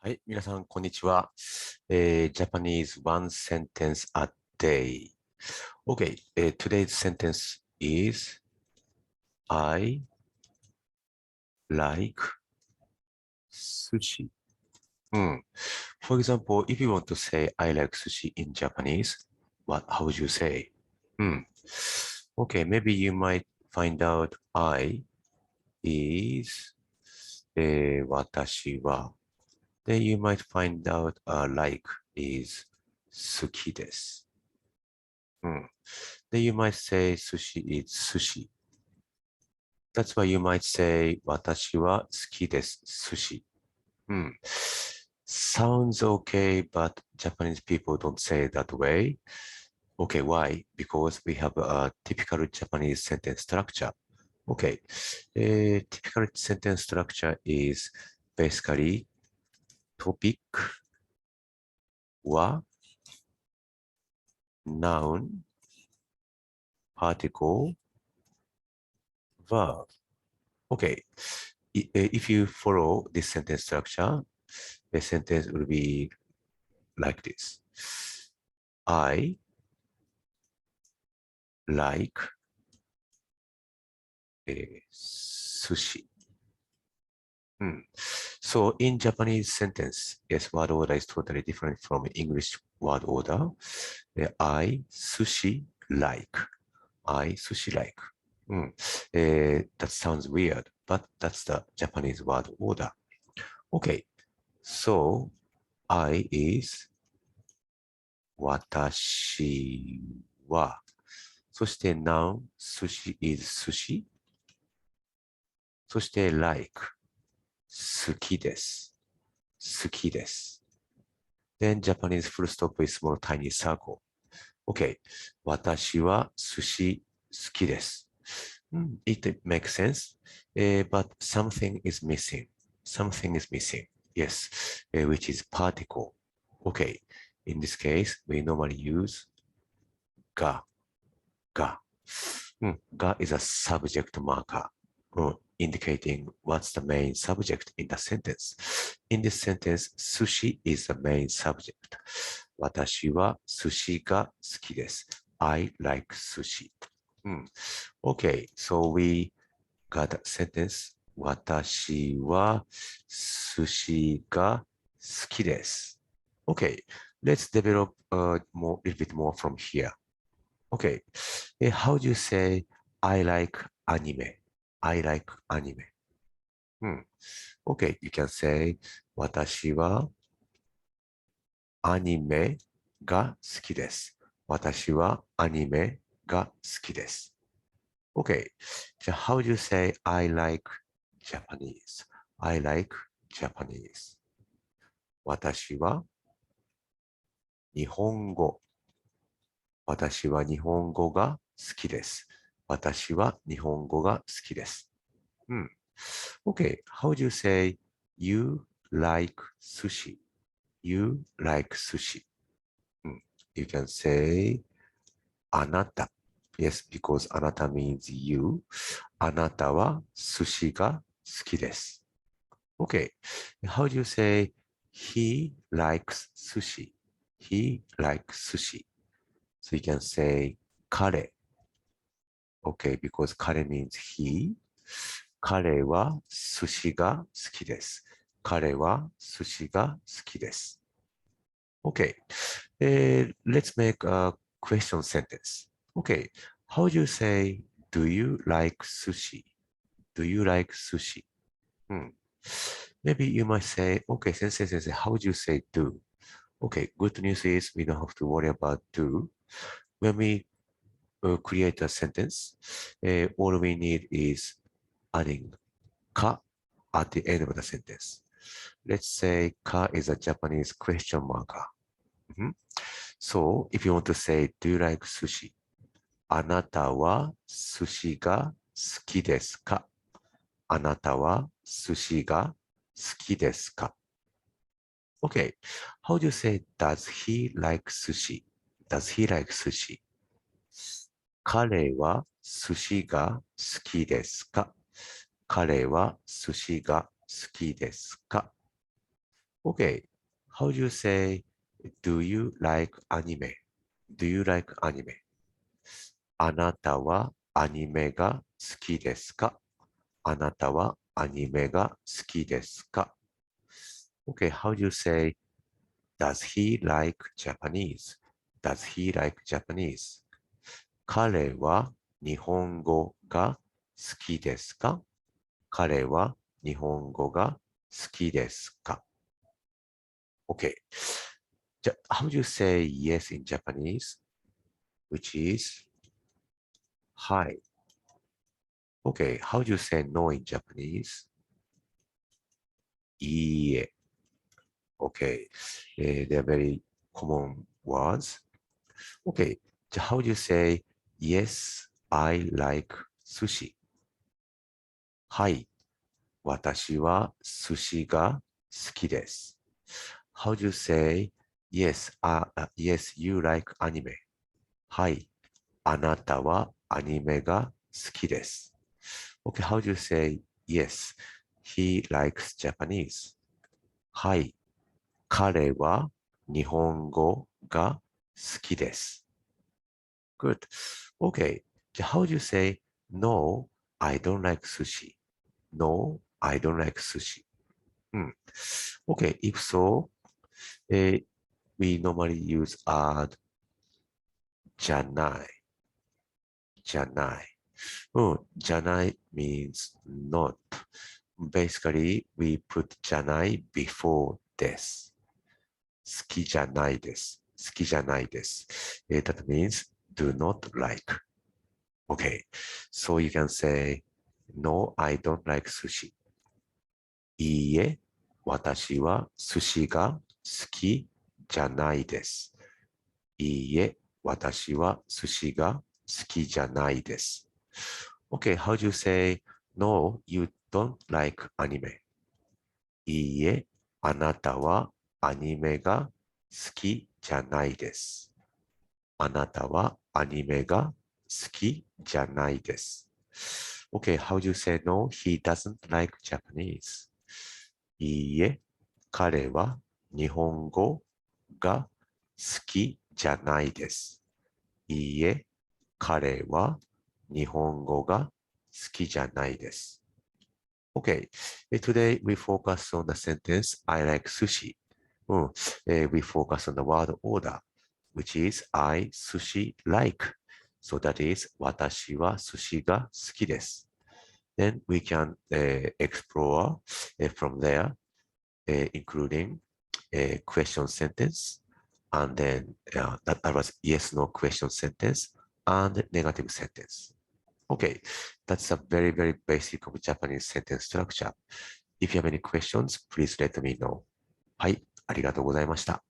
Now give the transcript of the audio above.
はい、皆さん、こんにちは。Japanese one sentence a day. Okay, today's sentence is I like sushi. For example, if you want to say I like sushi in Japanese, how would you say? Okay, maybe you might find out I is 私は Then you might find out like is 好きです。Then you might say sushi is sushi. That's why you might say 私は好きです。sushi. Sounds okay, but Japanese people don't say it that way. Okay, why? Because we have a typical Japanese sentence structure. Okay, typical sentence structure is basically topic は noun, particle, verb. Okay, if you follow this sentence structure, the sentence will be like this. I like sushi. So in Japanese sentence, yes, word order is totally different from English word order. I sushi like. I sushi like. That sounds weird, but that's the Japanese word order. Okay, so I is 私は。そして noun, sushi is sushi. そして like, 好きです。好きです。Then Japanese full stop is small tiny circle. Okay. 私は寿司好きです。It makes sense, but something is missing. Something is missing. Yes, which is particle. Okay. In this case, we normally use が。が。が is a subject marker, indicating what's the main subject in the sentence. In this sentence, sushi is the main subject. 私は寿司が好きです。I like sushi. Okay, so we got a sentence. 私は寿司が好きです。Okay, let's develop more, a little bit more from here. Okay, how do you say I like anime? I like anime. Okay, you can say 私はアニメが好きです。私はアニメが好きです。Okay. じゃあ、how do you say I like Japanese? I like Japanese. 私は日本語。私は日本語が好きです。私は日本語が好きです。Okay. How do you say you like sushi? You like sushi. You can say あなた。Yes, because あなた means you. あなたは寿司が好きです。Okay. How do you say he likes sushi? He likes sushi. So you can say 彼。Okay, because 彼 means he. 彼は寿司が好きです。彼は寿司が好きです。Okay. Let's make a question sentence. Okay. How do you say, do you like sushi? Do you like sushi? Maybe you might say, okay, sensei, how would you say do? Okay, good news is we don't have to worry about do. When we create a sentence, all we need is adding か at the end of the sentence. Let's say か is a Japanese question marker. So, if you want to say, do you like sushi? あなたは寿司が好きですか？あなたは寿司が好きですか？ Okay. How do you say, does he like sushi? Does he like sushi? 彼は寿司が好きですか？彼は寿司が好きですか？ Okay. How do you say, do you like anime? Do you like anime? あなたはアニメが好きですか？あなたはアニメが好きですか？ Okay, how do you say, does he like Japanese? Does he like Japanese? 彼は日本語が好きですか？彼は日本語が好きですか？ Okay. How do you say yes in Japanese? Which is hi. Okay. How do you say no in Japanese? いいえ。Okay. They're very common words. Okay. How do you say yes, I like sushi? はい。私は寿司が好きです。How do you say yes, yes, you like anime? はい。あなたはアニメが好きです。Okay, how do you say yes, he likes Japanese? はい。彼は日本語が好きです。Good. Okay. How do you say no, I don't like sushi? No, I don't like sushi. Okay, if so, we normally use add じゃない、じゃない。じゃない means not. Basically, we put じゃない before です。好きじゃないです。好きじゃないです。That means do not like. Okay, so you can say, no, I don't like sushi. いいえ、私は寿司が好きじゃないです。いいえ、私は寿司が好きじゃないです。Okay, how do you say, no, you don't like anime? いいえ、あなたはアニメが好きじゃないです。あなたはアニメが好きじゃないです。Okay, how do you say no? He doesn't like Japanese. いいえ、彼は日本語が好きじゃないです。いいえ、彼は日本語が好きじゃないです。Okay, today we focus on the sentence I like sushi. We focus on the word order, which is I sushi like. So that is 私は寿司が好きです。Then we can explore from there, including a question sentence, and then that was yes no question sentence and negative sentence. Okay, that's a very, very basic of Japanese sentence structure. If you have any questions, please let me know. はい、ありがとうございました。